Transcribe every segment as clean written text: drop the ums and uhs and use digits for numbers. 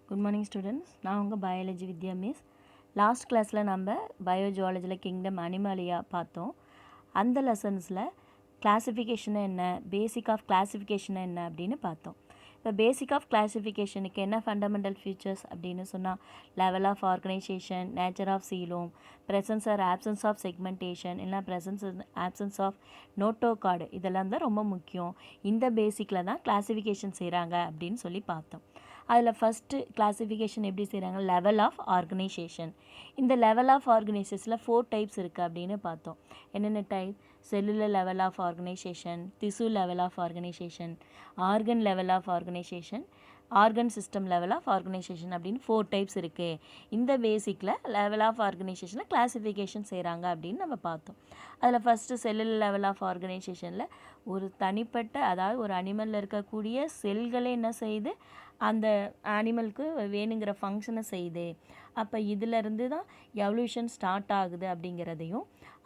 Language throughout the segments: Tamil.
Good morning students. நான் உங்கள் பயாலஜி வித்யா மிஸ். லாஸ்ட் கிளாஸில் நம்ம பயோஜுவாலஜியில் கிங்டம் அனிமாலியா பார்த்தோம். அந்த லெசன்ஸில் கிளாசிஃபிகேஷன் என்ன, பேசிக் ஆஃப் கிளாசிஃபிகேஷன் என்ன அப்படின்னு பார்த்தோம். இப்போ பேசிக் ஆஃப் கிளாசிஃபிகேஷனுக்கு என்ன ஃபண்டமெண்டல் ஃபீச்சர்ஸ் அப்படின்னு சொன்னால் level of organisation, nature of coelom, presence or absence of segmentation, இல்லை ப்ரெசன்ஸ் ஆப்சன்ஸ் ஆஃப் நோட்டோகார்டு, இதெல்லாம் தான் ரொம்ப முக்கியம். இந்த பேசிக்கில் தான் கிளாசிஃபிகேஷன் செய்கிறாங்க அப்படின்னு சொல்லி பார்த்தோம். அதில் ஃபஸ்ட்டு கிளாசிஃபிகேஷன் எப்படி செய்கிறாங்க, லெவல் ஆஃப் ஆர்கனைசேஷன். இந்த லெவல் ஆஃப் ஆர்கனைசேஷனில் 4 டைப்ஸ் இருக்குது அப்படின்னு பார்த்தோம். என்னென்ன type? Cellular level of organisation, திசு level of organisation, organ level of organisation, organ system level of organisation அப்படின்னு 4 டைப்ஸ் இருக்குது. இந்த பேசிக்கில் லெவல் ஆஃப் ஆர்கனைசேஷனில் கிளாசிஃபிகேஷன் செய்கிறாங்க அப்படின்னு நம்ம பார்த்தோம். அதில் ஃபஸ்ட்டு செல்லுலர் லெவல் ஆஃப் ஆர்கனைசேஷனில் ஒரு தனிப்பட்ட, அதாவது ஒரு அனிமலில் இருக்கக்கூடிய செல்களை என்ன செய்யுது, அந்த அனிமலுக்கு வேணுங்கிற ஃபங்க்ஷனை செய்யுது. அப்போ இதிலேருந்து தான் எவல்யூஷன் ஸ்டார்ட் ஆகுது அப்படிங்கிறதையும்,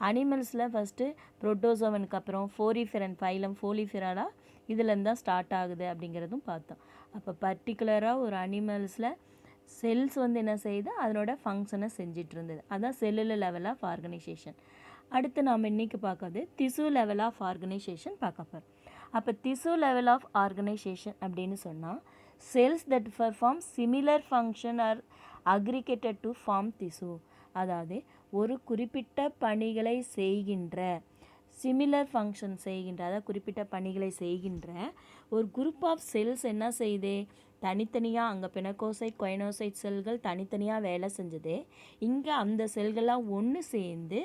அனிமல்ஸில் ஃபஸ்ட்டு புரோட்டோசோவனுக்கு அப்புறம் ஃபோரிஃபெரன் ஃபைலம் ஃபோலிஃபெரா இதுலேருந்து தான் ஸ்டார்ட் ஆகுது அப்படிங்கிறதும் பார்த்தோம். அப்போ பர்டிகுலராக ஒரு அனிமல்ஸில் செல்ஸ் வந்து என்ன செய்யுது, அதனோட ஃபங்க்ஷனை செஞ்சிட்டு இருந்தது. அதுதான் செல்லுலர் லெவல் ஆஃப் ஆர்கனைசேஷன். அடுத்து நாம் இன்றைக்கி பார்க்கறது திசு லெவல் ஆஃப் ஆர்கனைசேஷன் பார்க்க போகிறோம். அப்போ திசு லெவல் ஆஃப் ஆர்கனைசேஷன் அப்படின்னு சொன்னால் cells that perform similar function are aggregated to form tissue. அதாவது ஒரு குறிப்பிட்ட பணிகளை செய்கின்ற, சிமிலர் ஃபங்க்ஷன் செய்கின்ற, அதாவது குறிப்பிட்ட பணிகளை செய்கின்ற ஒரு குரூப் ஆஃப் செல்ஸ் என்ன செய்யுது, தனித்தனியாக அங்கே பெனகோசைட் கொயனோசைட் செல்கள் தனித்தனியாக வேலை செஞ்சது. இங்கே அந்த செல்கள்லாம் ஒன்று சேர்ந்து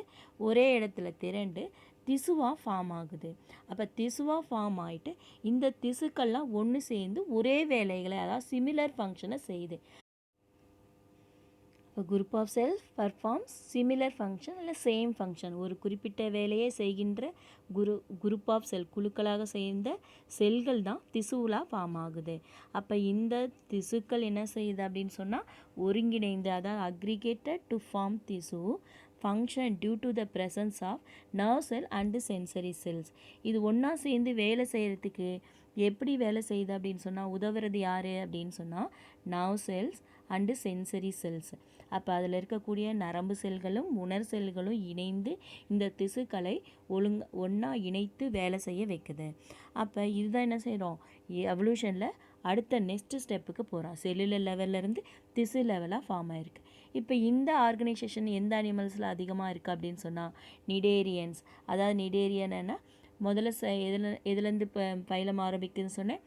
ஒரே இடத்துல திரண்டு திசுவாக ஃபார்ம் ஆகுது. அப்போ திசுவாக ஃபார்ம் ஆகிட்டு இந்த திசுக்கள்லாம் ஒன்று சேர்ந்து ஒரே வேலைகளை, அதாவது சிமிலர் ஃபங்க்ஷனை செய்யுது. இப்போ group of cells performs similar function இல்லை சேம் ஃபங்க்ஷன், ஒரு குறிப்பிட்ட வேலையை செய்கின்ற குரூப் ஆஃப் செல், குழுக்களாக சேர்ந்த செல்கள் தான் திசுவலாக ஃபார்ம் ஆகுது. அப்போ இந்த திசுக்கள் என்ன செய்யுது அப்படின்னு சொன்னால் ஒருங்கிணைந்து, அதாவது அக்ரிகேட்டட் டு ஃபார்ம் திசு function due to the presence of nerve cell and sensory cells. இது ஒன்றா சேர்ந்து வேலை செய்கிறதுக்கு எப்படி வேலை செய்யுது அப்படின்னு சொன்னால் உதவுறது யார் அப்படின்னு சொன்னால் nerve cells and sensory cells. அப்போ அதில் இருக்கக்கூடிய நரம்பு செல்களும் உணர் செல்களும் இணைந்து இந்த திசுக்களை ஒன்றா இணைத்து வேலை செய்ய வைக்குது. அப்போ இதுதான் என்ன செய்கிறோம், எவல்யூஷனில் அடுத்த நெக்ஸ்ட் ஸ்டெப்புக்கு போகிறோம். செல்லுலர் லெவல்லேருந்து திசு லெவலாக ஃபார்ம் ஆகிருக்கு. இப்போ இந்த ஆர்கனைசேஷன் எந்த அனிமல்ஸில் அதிகமாக இருக்குது அப்படின்னு சொன்னால் நிடேரியன்ஸ். அதாவது நிடேரியன்னா முதல்ல எதுலேருந்து இப்போ பைலம் ஆரம்பிக்குதுன்னு சொன்னேன்,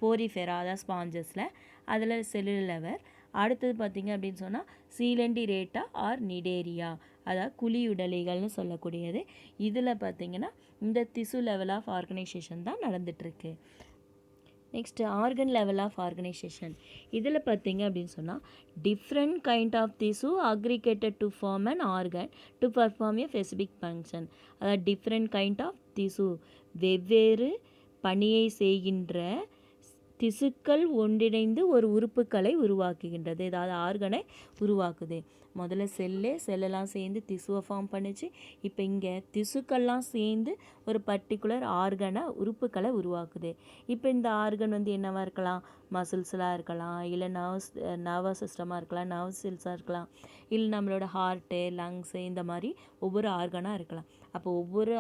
போரிஃபெரா, அதாவது ஸ்பாஞ்சஸில், அதில் செல்லுலர் லெவல். அடுத்தது பார்த்திங்க அப்படின்னு சொன்னால் சீலண்டிரேட்டா ஆர் நிடேரியா, அதாவது குழியுடலிகள்னு சொல்லக்கூடியது. இதில் பார்த்திங்கன்னா இந்த திசு லெவல் ஆஃப் ஆர்கனைசேஷன் தான் நடந்துகிட்ருக்கு. Next organ level of organisation. இதில் பார்த்திங்க அப்படின்னு சொன்னால் டிஃப்ரெண்ட் கைண்ட் ஆஃப் திசு aggregated to form an organ to perform a specific function. அதாவது டிஃப்ரெண்ட் கைண்ட் ஆஃப் திசு, வெவ்வேறு பணியை செய்கின்ற திசுக்கள் ஒன்றிணைந்து ஒரு உறுப்புகளை உருவாக்குகின்றது, ஏதாவது ஆர்கனை உருவாக்குது. முதல்ல செல்லெல்லாம் சேர்ந்து திசுவை ஃபார்ம் பண்ணிச்சு. இப்போ இங்கே திசுக்கள்லாம் சேர்ந்து ஒரு பர்டிகுலர் ஆர்கனை, உறுப்புகளை உருவாக்குது. இப்போ இந்த ஆர்கன் வந்து என்னவாக இருக்கலாம், மசில்ஸ்லாம் இருக்கலாம், இல்லை நர்வஸ் சிஸ்டமாக இருக்கலாம், நர்வ் செல்ஸாக இருக்கலாம், இல்லை நம்மளோட ஹார்ட்டு, லங்ஸு, இந்த மாதிரி ஒவ்வொரு ஆர்கனாக இருக்கலாம். அப்போ ஒவ்வொரு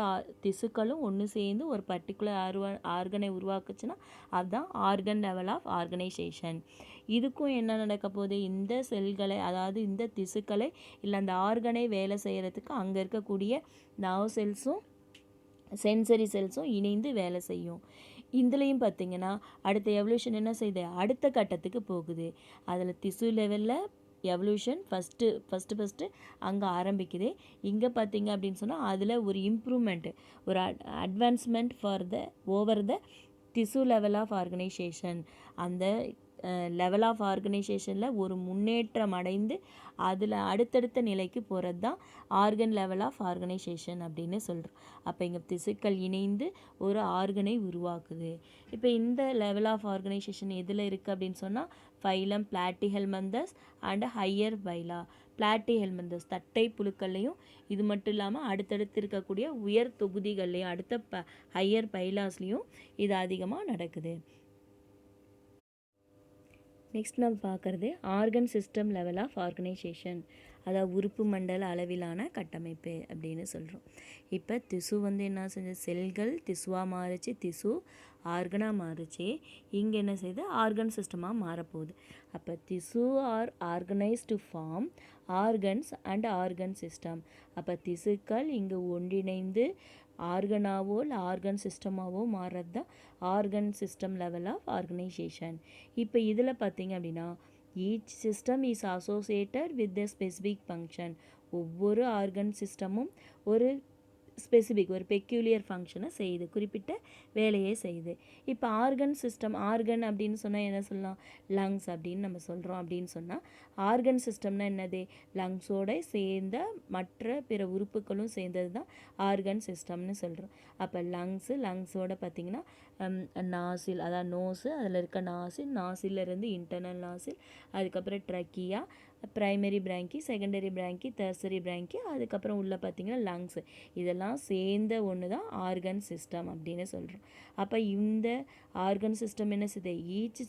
திசுக்களும் ஒன்று சேர்ந்து ஒரு பர்டிகுலர் ஆர்கனை உருவாக்குச்சுன்னா அதுதான் ஆர்கன் லெவல் ஆஃப் ஆர்கனைசேஷன். இதுக்கும் என்ன நடக்க போகுது, இந்த செல்களை, அதாவது இந்த திசுக்களை இல்லை அந்த ஆர்கனை வேலை செய்கிறதுக்கு அங்கே இருக்கக்கூடிய நர்வ் செல்ஸும் சென்சரி செல்ஸும் இணைந்து வேலை செய்யும். இதுலேயும் பார்த்திங்கன்னா அடுத்த எவல்யூஷன் என்ன செய்யுது, அடுத்த கட்டத்துக்கு போகுது. அதில் திசு லெவலில் எவல்யூஷன் ஃபஸ்ட்டு அங்கே ஆரம்பிக்குது. இங்கே பார்த்திங்க அப்படின்னு சொன்னால் அதில் ஒரு இம்ப்ரூவ்மெண்ட்டு, ஒரு advancement for the over the திசு லெவல் ஆஃப் ஆர்கனைசேஷன். அந்த லெவல் ஆஃப் ஆர்கனைசேஷனில் ஒரு முன்னேற்றம் அடைந்து அதில் அடுத்தடுத்த நிலைக்கு போகிறது தான் ஆர்கன் லெவல் ஆஃப் ஆர்கனைசேஷன் அப்படின்னு சொல்கிறோம். அப்போ இங்கே திசுக்கள் இணைந்து ஒரு ஆர்கனை உருவாக்குது. இப்போ இந்த லெவல் ஆஃப் ஆர்கனைசேஷன் எதில் இருக்குது அப்படின்னு சொன்னால் ஃபைலம் பிளாட்டிஹெல்மந்தஸ் அண்ட் ஹையர் பைலா. பிளாட்டிஹெல்மந்தஸ் தட்டை புழுக்கள்லையும், இது மட்டும் இல்லாமல் அடுத்தடுத்து இருக்கக்கூடிய உயர் தொகுதிகள்லையும், அடுத்த ஹையர் பைலாஸ்லேயும் இது அதிகமாக நடக்குது. நெக்ஸ்ட் நம்ம பார்க்குறது organ system level of organisation, அதாவது உறுப்பு மண்டல அளவிலான கட்டமைப்பு அப்படின்னு சொல்கிறோம். இப்போ திசு வந்து என்ன செஞ்சு செல்கள் திசுவாக மாறிச்சு, திசு ஆர்கனாக மாறிச்சு. இங்கே என்ன செய்யுது ஆர்கன் சிஸ்டமாக மாறப்போகுது. அப்போ திசு are organise to form organs and organ system. அப்போ திசுக்கள் இங்கே ஒன்றிணைந்து ஆர்கனாவோ இல்லை ஆர்கன் சிஸ்டமாகவோ மாறுறது தான் organ system level of organisation. இப்போ இதில் பார்த்தீங்க அப்படின்னா each system is associated with the specific function. ஒவ்வொரு ஆர்கன் சிஸ்டமும் ஒரு ஸ்பெசிஃபிக் ஒரு பெக்யூலியர் ஃபங்க்ஷனை செய்யுது, குறிப்பிட்ட வேலையை செய்யுது. இப்போ ஆர்கன் சிஸ்டம், ஆர்கன் அப்படின்னு சொன்னால் என்ன சொல்லலாம், லங்ஸ் அப்படின்னு நம்ம சொல்கிறோம். அப்படின்னு சொன்னால் ஆர்கன் சிஸ்டம்னா என்னது, லங்ஸோட சேர்ந்த மற்ற பிற உறுப்புகளும் சேர்ந்தது தான் ஆர்கன் சிஸ்டம்னு சொல்கிறோம். அப்போ லங்ஸோட பார்த்திங்கன்னா நாசில், அதாவது நோஸு, அதில் இருக்க நாசிலிருந்து இன்டர்னல் நாசில், அதுக்கப்புறம் trachea, primary franking, secondary franking, tertiary franking, அதுக்கப்புறம் உள்ள பார்த்திங்கன்னா லங்ஸு, இதெல்லாம் சேர்ந்த ஒன்று தான் ஆர்கன் சிஸ்டம் அப்படின்னு சொல்கிறோம். அப்போ இந்த ஆர்கன் சிஸ்டம் என்ன செய்யுது, each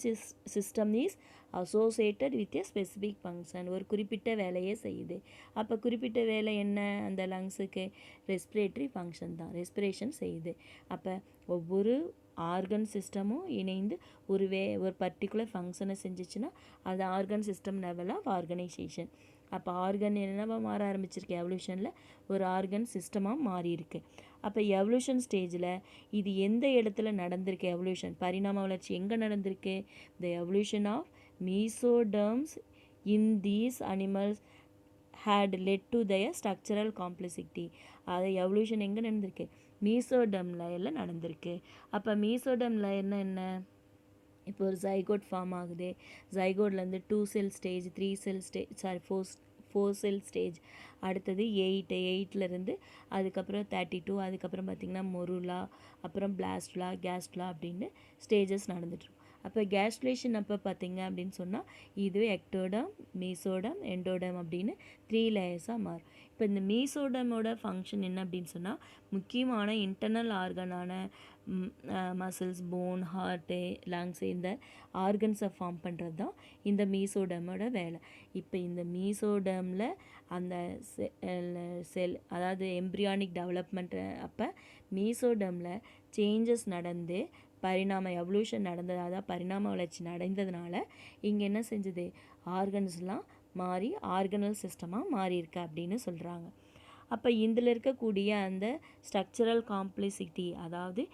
system is associated with a specific function, ஒரு குறிப்பிட்ட வேலையை செய்யுது. அப்போ குறிப்பிட்ட வேலை என்ன, அந்த லங்ஸுக்கு ரெஸ்பிரேட்டரி ஃபங்க்ஷன் தான், ரெஸ்பிரேஷன் செய்யுது. அப்போ ஒவ்வொரு ஆர்கன் சிஸ்டமும் இணைந்து ஒரு பர்டிகுலர் ஃபங்க்ஷனை செஞ்சிச்சுன்னா அது organ system level of organisation. அப்போ ஆர்கன் என்னவா மாற ஆரம்பிச்சிருக்கு, எவல்யூஷனில் ஒரு ஆர்கன் சிஸ்டமாக மாறி இருக்கு. அப்போ எவல்யூஷன் ஸ்டேஜில் இது எந்த இடத்துல நடந்திருக்கு, எவல்யூஷன் பரிணாம வளர்ச்சி எங்கே நடந்திருக்கு, the evolution of mesoderms in these animals had led to their structural complexity. அது எவல்யூஷன் எங்கே நடந்திருக்கு, மீசோடம் லேயரில் நடந்திருக்கு. அப்போ மீசோடம் லேயர்னால் என்ன, இப்போ ஒரு ஜைகோட் ஃபார்ம் ஆகுது, ஜைகோட்லேருந்து 2 செல் ஸ்டேஜ், 3 செல் ஸ்டேஜ், 4 செல் ஸ்டேஜ், அடுத்தது 8லேருந்து அதுக்கப்புறம் 32, அதுக்கப்புறம் பார்த்திங்கன்னா மொருலா, அப்புறம் பிளாஸ்டுலா, கேஸ்டுலா அப்படின்னு ஸ்டேஜஸ் நடந்துட்டுருக்கும். அப்போ கேஸ்ட்ரேஷன் அப்போ பார்த்திங்க அப்படின்னு சொன்னால் இது எக்டோடம், மீசோடம், எண்டோடம் அப்படின்னு 3 லேயர்ஸாக மாறும். இப்போ இந்த மீசோடமோட ஃபங்க்ஷன் என்ன அப்படின்னு சொன்னால் முக்கியமான இன்டர்னல் ஆர்கனான மசில்ஸ், போன், ஹார்ட்டு, லங்ஸ் இந்த ஆர்கன்ஸை ஃபார்ம் பண்ணுறது தான் இந்த மீசோடமோட வேலை. இப்போ இந்த மீசோடமில் அந்த செல் அதாவது எம்ப்ரியானிக் டெவலப்மெண்ட் அப்போ மீசோடமில் சேஞ்சஸ் நடந்து எவல்யூஷன் நடந்தது, அதாவது பரிணாம வளர்ச்சி நடந்ததுனால இங்கே என்ன செஞ்சது, ஆர்கன்ஸ்லாம் மாறி ஆர்கனல் சிஸ்டமாக மாறியிருக்கு அப்படின்னு சொல்கிறாங்க. அப்போ இதில் இருக்கக்கூடிய அந்த ஸ்ட்ரக்சரல் காம்ப்ளெக்சிட்டி, அதாவது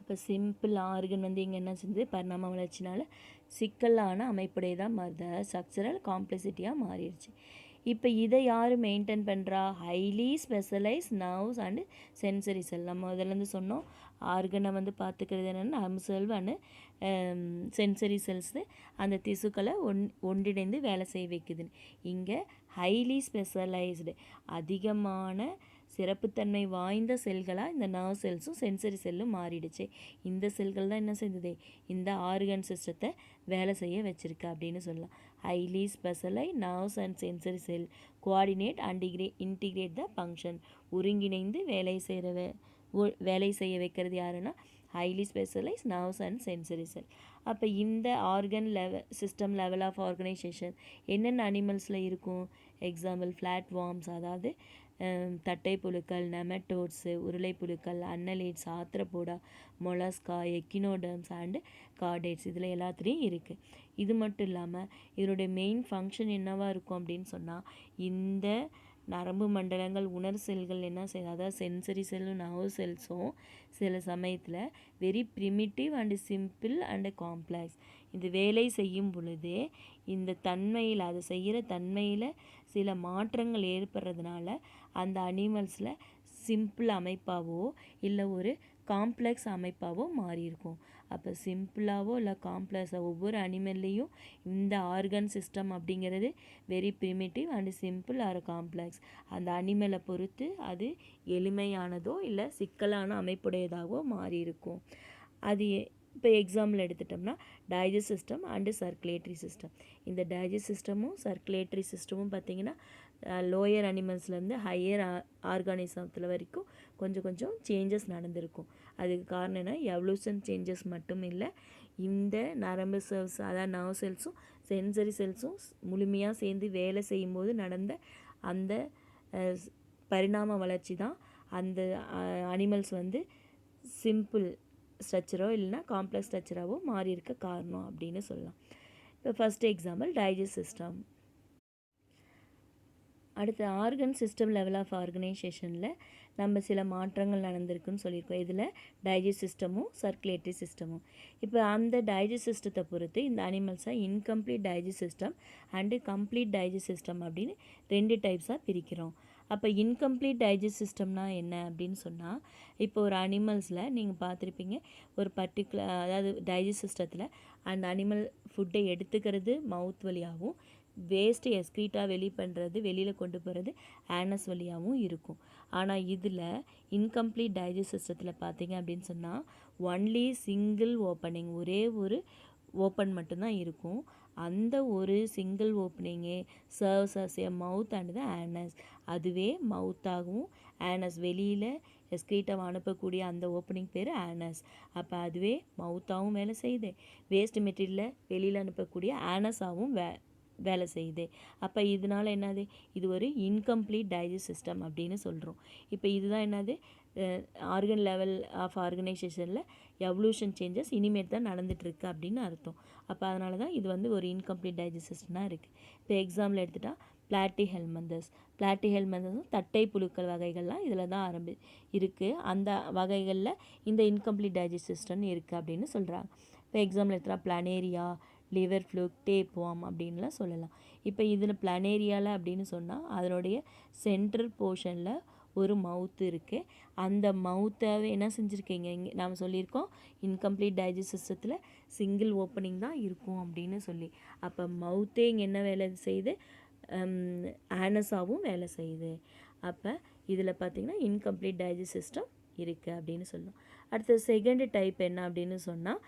அப்போ சிம்பிள் ஆர்கன் வந்து இங்கே என்ன செஞ்சது, பரிணாம வளர்ச்சினால சிக்கலான அமைப்புடையதாக மாறுது, ஸ்ட்ரக்சரல் காம்ப்ளெக்சிட்டியாக மாறிடுச்சு. இப்போ இதை யார் மெயின்டைன் பண்ணுறா, highly specialise nerves and sensory cell. நம்ம முதலேருந்து சொன்னோம் ஆர்கனை வந்து பார்த்துக்கிறது என்னென்னா nerve cell and sensory cells அந்த திசுக்களை ஒன்றிணைந்து வேலை செய்ய வைக்குதுன்னு. இங்கே ஹைலி ஸ்பெஷலைஸ்டு அதிகமான சிறப்புத்தன்மை வாய்ந்த செல்களாக இந்த நர்வ் செல்ஸும் சென்சரி செல்லும் மாறிடுச்சு. இந்த செல்கள் தான் என்ன செய்யுது, இந்த ஆர்கன் சிஸ்டத்தை வேலை செய்ய வச்சுருக்கு அப்படின்னு சொல்லலாம். Highly specialise nerves and sensory cell coordinate and integrate the function. ஒருங்கிணைந்து வேலை செய்ய வைக்கிறது யாருன்னா highly specialise nerves and sensory cell. அப்போ இந்த organ system level of organisation என்னென்ன அனிமல்ஸில் இருக்கும், எக்ஸாம்பிள் ஃப்ளாட் வார்ம்ஸ், அதாவது தட்டை புழுக்கள், நெமட்டோட்ஸு, உருளை புழுக்கள், அன்னலேட்ஸ், ஆத்ரபோடா, மொலஸ்கா, எக்கினோடர்ம்ஸ் அண்டு கார்டேட்ஸ், இதில் எல்லாத்துலேயும் இருக்குது. இது மட்டும் இல்லாமல் இதனுடைய மெயின் ஃபங்க்ஷன் என்னவாக இருக்கும் அப்படின்னு சொன்னால் இந்த நரம்பு மண்டலங்கள், உணர் செல்கள் என்ன செய்யுது, அதாவது சென்சரி செல்லும் நர்வ் செல்ஸும் சில சமயத்தில் very primitive and simple and complex இந்த வேலை செய்யும் பொழுது இந்த தன்மையில், அது செய்கிற தன்மையில் சில மாற்றங்கள் ஏற்படுறதுனால அந்த அனிமல்ஸில் சிம்பிள் அமைப்பாகவோ இல்லை ஒரு காம்ப்ளெக்ஸ் அமைப்பாகவோ மாறியிருக்கும். அப்போ சிம்பிளாகவோ இல்லை காம்ப்ளெக்ஸாக ஒவ்வொரு அனிமல்லையும் இந்த ஆர்கன் சிஸ்டம் அப்படிங்கிறது very primitive and simple or complex, அந்த அனிமலை பொறுத்து அது எளிமையானதோ இல்லை சிக்கலான அமைப்புடையதாகவோ மாறியிருக்கும். அது இப்போ எக்ஸாம்பிள் எடுத்துட்டோம்னா digest system and circulatory system. இந்த டைஜஸ்ட் சிஸ்டமும் சர்க்குலேட்டரி சிஸ்டமும் பார்த்திங்கன்னா லோயர் அனிமல்ஸ்லேருந்து ஹையர் ஆர்கானிசத்தில் வரைக்கும் கொஞ்சம் கொஞ்சம் சேஞ்சஸ் நடந்திருக்கும். அதுக்கு காரணம் என்ன, எவல்யூஷன் சேஞ்சஸ் மட்டும் இல்லை, இந்த நரம்பு செல்ஸ் அதாவது நர்வ் செல்ஸும் சென்சரி செல்ஸும் முழுமையாக சேர்ந்து வேலை செய்யும்போது நடந்த அந்த பரிணாம வளர்ச்சி தான் அந்த அனிமல்ஸ் வந்து சிம்பிள் ஸ்ட்ரக்சரோ இல்லைனா காம்ப்ளெக்ஸ் ஸ்ட்ரக்சராகவோ மாறி இருக்க காரணம் அப்படின்னு சொல்லலாம். இப்போ ஃபஸ்ட் எக்ஸாம்பிள் டைஜஸ்ட் சிஸ்டம். அடுத்த ஆர்கன் சிஸ்டம் லெவல் ஆஃப் ஆர்கனைசேஷனில் நம்ம சில மாற்றங்கள் நடந்திருக்குன்னு சொல்லியிருக்கோம். இதில் டைஜஸ்ட் சிஸ்டமும் சர்க்குலேட்டரி சிஸ்டமும். இப்போ அந்த டைஜஸ்ட் சிஸ்டத்தை பொறுத்து இந்த அனிமல்ஸை incomplete digest system and complete digest system அப்படின்னு 2 டைப்ஸாக பிரிக்கிறோம். அப்போ இன்கம்ப்ளீட் டைஜஸ்ட் சிஸ்டம்னா என்ன அப்படின்னு சொன்னால், இப்போ ஒரு அனிமல்ஸில் நீங்கள் பார்த்துருப்பீங்க, ஒரு பர்டிகுலர் அதாவது டைஜஸ்ட் சிஸ்டத்தில் அந்த அனிமல் ஃபுட்டை எடுத்துக்கிறது மவுத் வழியாகவும் வேஸ்ட்டு எஸ்க்ரீட்டாக வெளியில் கொண்டு போகிறது ஆனஸ் வழியாகவும் இருக்கும். ஆனால் இதில் இன்கம்ப்ளீட் டைஜஸ்ட் சிஸ்டத்தில் பார்த்தீங்க அப்படின்னு சொன்னால் ஒன்லி சிங்கிள் ஓப்பனிங், ஒரே ஒரு ஓப்பன் மட்டும்தான் இருக்கும். அந்த ஒரு சிங்கிள் ஓப்பனிங்கே serves as a mouth and the anus. அதுவே மவுத்தாகவும் ஆனஸ் வெளியில் எஸ்க்ரீட்டாக அனுப்பக்கூடிய அந்த ஓப்பனிங் பேர் ஆனஸ். அப்போ அதுவே மவுத்தாகவும் வேலை செய்யுது, வேஸ்ட் மெட்டீரியலை வெளியில் அனுப்பக்கூடிய ஆனஸாகவும் வேலை செய்யுது. அப்போ இதனால என்னது, இது ஒரு இன்கம்ப்ளீட் டைஜஸ்ட் சிஸ்டம் அப்படின்னு சொல்கிறோம். இப்போ இதுதான் என்னது, ஆர்கன் லெவல் ஆஃப் ஆர்கனைசேஷனில் எவல்யூஷன் சேஞ்சஸ் இனிமேட் தான் நடந்துகிட்ருக்கு அப்படின்னு அர்த்தம். அப்போ அதனால தான் இது வந்து ஒரு இன்கம்ப்ளீட் டைஜஸ்ட் சிஸ்டமாக இருக்குது. இப்போ எக்ஸாம்பிள் எடுத்துகிட்டா பிளாட்டிஹெல்மந்தஸ் தட்டை புழுக்கள் வகைகள்லாம் இதில் தான் இருக்குது. அந்த வகைகளில் இந்த இன்கம்ப்ளீட் டைஜஸ்ட் சிஸ்டம் இருக்குது அப்படின்னு சொல்கிறாங்க. இப்போ எக்ஸாம்பிள் எடுத்துகிட்டா பிளானேரியா, லிவர் ஃப்ளூக், டேப் வார்ம் அப்படின்லாம் சொல்லலாம். இப்போ இதில் பிளானேரியாவில் அப்படின்னு சொன்னால் அதனுடைய சென்ட்ரல் போர்ஷனில் ஒரு மவுத்து இருக்குது. அந்த மவுத்தாவே என்ன செஞ்சுருக்கீங்க, இங்கே நாம் சொல்லியிருக்கோம் இன்கம்ப்ளீட் டைஜஸ்ட் சிஸ்டத்தில் சிங்கிள் ஓப்பனிங் தான் இருக்கும் அப்படின்னு சொல்லி. அப்போ மவுத்தே இங்கே என்ன வேலை செய்யுது, ஆனஸாகவும் வேலை செய்யுது. அப்போ இதில் பார்த்திங்கன்னா இன்கம்ப்ளீட் டைஜஸ்ட் சிஸ்டம் இருக்குது அப்படின்னு சொல்லலாம். அடுத்த செகண்ட் டைப் என்ன அப்படின்னு சொன்னால்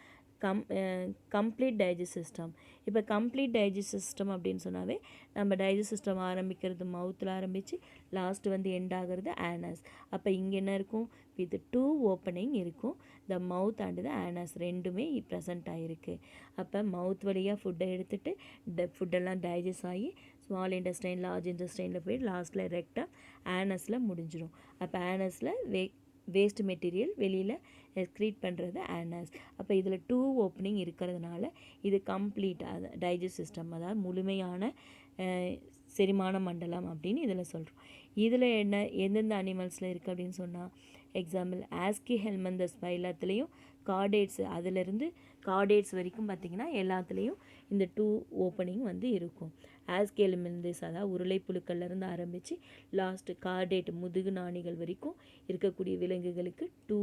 கம்ப்ளீட் டைஜஸ்ட் சிஸ்டம். இப்போ கம்ப்ளீட் டைஜஸ்ட் சிஸ்டம் அப்படின்னு சொன்னாவே நம்ம டைஜஸ்ட் சிஸ்டம் ஆரம்பிக்கிறது மவுத்தில் ஆரம்பித்து லாஸ்ட் வந்து எண்ட் ஆகிறது ஆனஸ். அப்போ இங்கே என்ன இருக்கும், வித் 2 ஓப்பனிங் இருக்கும். த மவுத் அண்ட் த ஆனஸ் ரெண்டுமே ப்ரெசண்ட் ஆகிருக்கு. அப்போ மவுத் வழியாக ஃபுட்டை எடுத்துகிட்டு ஃபுட்டெல்லாம் டைஜஸ்ட் ஆகி ஸ்மால் இன்டெஸ்டைன், லார்ஜ் இன்டெஸ்டைனில் போய் லாஸ்ட்டில் ரெக்டாக ஆனஸில் முடிஞ்சிடும். அப்போ ஆனஸில் வேஸ்ட் மெட்டீரியல் வெளியில் எக்ஸ்க்ரீட் பண்ணுறது ஆனஸ். அப்போ இதில் 2 ஓப்பனிங் இருக்கிறதுனால இது கம்ப்ளீட் டைஜஸ்ட் சிஸ்டம், அதாவது முழுமையான செரிமான மண்டலம் அப்படின்னு இதில் சொல்கிறோம். இதில் எந்தெந்த அனிமல்ஸில் இருக்குது அப்படின்னு சொன்னால் எக்ஸாம்பிள் ஆஸ்கிஹெல்மந்தஸ் எல்லாத்துலேயும் கார்டேட்ஸ், அதிலிருந்து கார்டேட்ஸ் வரைக்கும் பார்த்திங்கன்னா எல்லாத்துலேயும் இந்த 2 ஓப்பனிங் வந்து இருக்கும். ஆஸ்கிஹெல்மந்தஸ் அதாவது உருளைப்புழுக்கள்லேருந்து ஆரம்பித்து லாஸ்ட்டு கார்டேட் முதுகு நாணிகள் வரைக்கும் இருக்கக்கூடிய விலங்குகளுக்கு 2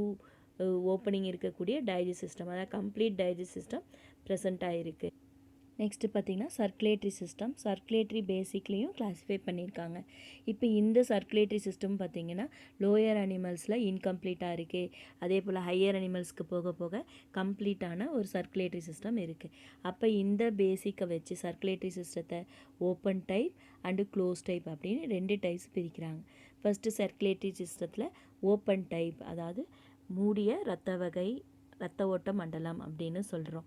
ஓப்பனிங் இருக்கக்கூடிய டைஜஸ்ட் சிஸ்டம், அதாவது கம்ப்ளீட் டைஜஸ்ட் சிஸ்டம் ப்ரெசண்ட்டாக இருக்குது. நெக்ஸ்ட்டு பார்த்திங்கன்னா சர்க்குலேட்டரி சிஸ்டம். சர்க்குலேட்டரி பேசிக்லேயும் கிளாஸிஃபை பண்ணியிருக்காங்க. இப்போ இந்த சர்க்குலேட்டரி சிஸ்டம் பார்த்திங்கன்னா லோயர் அனிமல்ஸில் இன்கம்ப்ளீட்டாக இருக்குது. அதே போல் ஹையர் அனிமல்ஸ்க்கு போக போக கம்ப்ளீட்டான ஒரு சர்க்குலேட்டரி சிஸ்டம் இருக்குது. அப்போ இந்த பேசிக்கை வச்சு சர்க்குலேட்டரி சிஸ்டத்தை open type and close type அப்படின்னு 2 டைப்ஸ் பிரிக்கிறாங்க. ஃபஸ்ட்டு சர்க்குலேட்டரி சிஸ்டத்தில் ஓப்பன் டைப், அதாவது மூடிய இரத்த ஓட்ட மண்டலம் அப்படின்னு சொல்கிறோம்.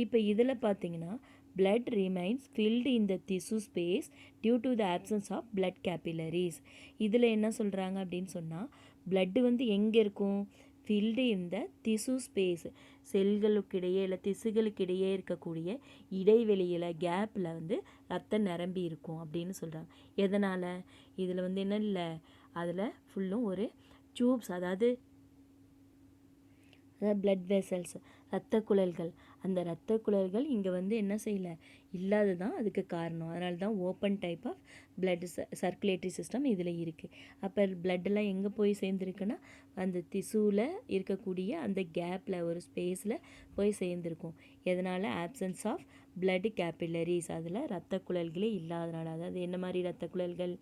இப்போ இதில் பார்த்திங்கன்னா blood remains filled in the tissue space due to the absence of blood capillaries. இதில் என்ன சொல்கிறாங்க அப்படின்னு சொன்னால் blood வந்து எங்கே இருக்கும், filled in the tissue space, செல்களுக்கிடையே இல்லை திசுகளுக்கிடையே இருக்கக்கூடிய இடைவெளியில் கேப்பில் வந்து ரத்தம் நிரம்பி இருக்கும் அப்படின்னு சொல்கிறாங்க. எதனால், இதில் வந்து என்ன இல்லை, அதில் ஃபுல்லும் ஒரு டியூப்ஸ், அதாவது பிளட் வெசல்ஸ், இரத்த குழல்கள், அந்த இரத்த குழல்கள் இங்கே வந்து என்ன செய்யலை, இல்லாது தான் அதுக்கு காரணம். அதனால தான் open type of blood circulatory system இதில் இருக்குது. அப்போ பிளட்டெல்லாம் எங்கே போய் சேர்ந்துருக்குன்னா அந்த திசுவில் இருக்கக்கூடிய அந்த கேப்பில் ஒரு ஸ்பேஸில் போய் சேர்ந்துருக்கும். எதனால், ஆப்சன்ஸ் ஆஃப் பிளட் கேபிலரிஸ், அதில் இரத்த குழல்களே இல்லாதனால. அதாவது என்ன மாதிரி இரத்த குழல்கள்,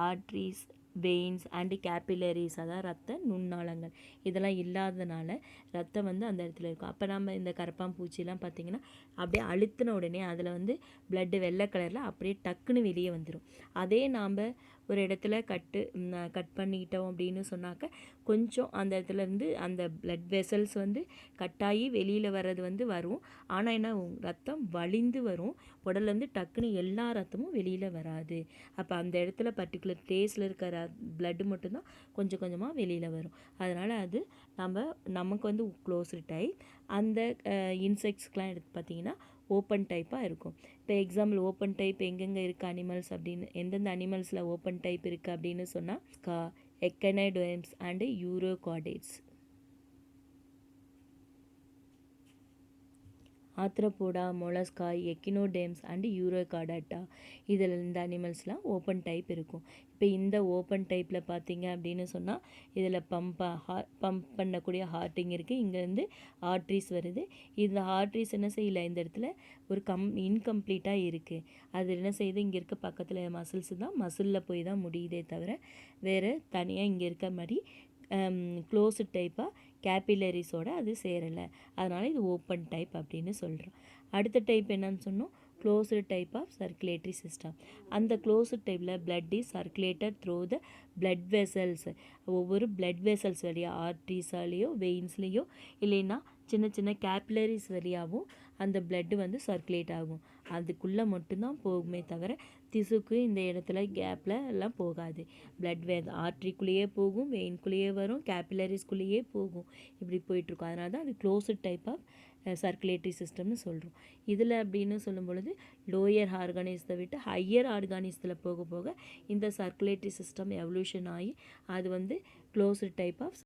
ஆர்ட்ரிஸ், வெயின்ஸ் அண்டு கேபிலரிஸ், அதாவது ரத்த நுண்ணாளங்கள், இதெல்லாம் இல்லாததுனால ரத்தம் வந்து அந்த இடத்துல இருக்கும். அப்போ நம்ம இந்த கரப்பாம்பூச்சிலாம் பார்த்திங்கன்னா அப்படியே அழுத்தின உடனே அதில் வந்து பிளட்டு வெள்ளை கலரில் அப்படியே டக்குன்னு வெளியே வந்துடும். அதே நாம் ஒரு இடத்துல கட் பண்ணிக்கிட்டோம் அப்படின்னு சொன்னாக்க கொஞ்சம் அந்த இடத்துல இருந்து அந்த பிளட் வெசல்ஸ் வந்து கட்டாகி வெளியில் வர்றது வந்து வரும். ஆனால் என்ன ரத்தம் வழிந்து வரும். உடல்லேருந்து டக்குன்னு எல்லா ரத்தமும் வெளியில் வராது. அப்போ அந்த இடத்துல பர்டிகுலர் பிளேஸில் இருக்கிற பிளட்டு மட்டும்தான் கொஞ்சம் கொஞ்சமாக வெளியில் வரும். அதனால் அது நமக்கு வந்து க்ளோஸ்டு டைப். அந்த இன்செக்ட்ஸ்க்கெலாம் எடுத்து பார்த்திங்கன்னா ஓப்பன் டைப்பாக இருக்கும். இப்போ எக்ஸாம்பிள் ஓப்பன் டைப் எங்கெங்கே இருக்குது அனிமல்ஸ் அப்படின்னு, எந்தெந்த அனிமல்ஸில் ஓப்பன் டைப் இருக்குது அப்படின்னு சொன்னால் எக்கனைடோம்ஸ் அண்டு யூரோகார்டேட்ஸ். ஆத்ரோபோடா, மொலஸ்கா, எக்கினோடேம்ஸ் அண்டு யூரோகார்டாட்டா, இதில் இந்த அனிமல்ஸ்லாம் ஓப்பன் டைப் இருக்கும். இப்போ இந்த ஓப்பன் டைப்பில் பார்த்தீங்க அப்படின்னு சொன்னால் இதில் பம்ப் பண்ணக்கூடிய ஹார்ட்டிங் இருக்குது. இங்கேருந்து ஆர்ட்ரிஸ் வருது. இந்த ஆர்ட்ரிஸ் என்ன செய்யலை, இந்த இடத்துல ஒரு இன்கம்ப்ளீட்டாக இருக்குது. அது என்ன செய்யுது, இங்கே இருக்க பக்கத்தில் மசில்ஸ் தான் மசிலில் போய் தான் முடியுதே தவிர வேறு தனியாக இங்கே இருக்க மாதிரி க்ளோஸ்டு டைப்பாக கேபிலரிஸோடு அது சேரலை. அதனால் இது ஓப்பன் டைப் அப்படின்னு சொல்கிறோம். அடுத்த டைப் என்னன்னு சொன்னோம், closed type of circulatory system. அந்த க்ளோஸ்டு டைப்பில் blood is circulated through the blood vessels. ஒவ்வொரு பிளட் வெசல்ஸ் வழியாக ஆர்ட்ரிஸாலேயோ வெயின்ஸ்லேயோ இல்லைன்னா சின்ன சின்ன கேபிலரிஸ் வழியாகவும் அந்த பிளட்டு வந்து சர்க்குலேட் ஆகும். அதுக்குள்ளே மட்டும்தான் போகுமே தவிர திசுக்கு இந்த இடத்துல கேப்பில் எல்லாம் போகாது. பிளட் ஆர்ட்ரிக்குள்ளேயே போகும், வெயின்குள்ளேயே வரும், கேபிலரிஸ்குள்ளேயே போகும். இப்படி போயிட்டுருக்கும். அதனால தான் அது க்ளோஸ்டு டைப் ஆஃப் சர்க்குலேட்டரி சிஸ்டம்னு சொல்கிறோம். இதில் அப்படின்னு சொல்லும் பொழுது லோயர் ஆர்கானிசத்தை விட்டு ஹையர் ஆர்கானிசத்தில் போக போக இந்த சர்க்குலேட்டரி சிஸ்டம் எவல்யூஷன் ஆகி அது வந்து க்ளோஸ்டு டைப் ஆஃப்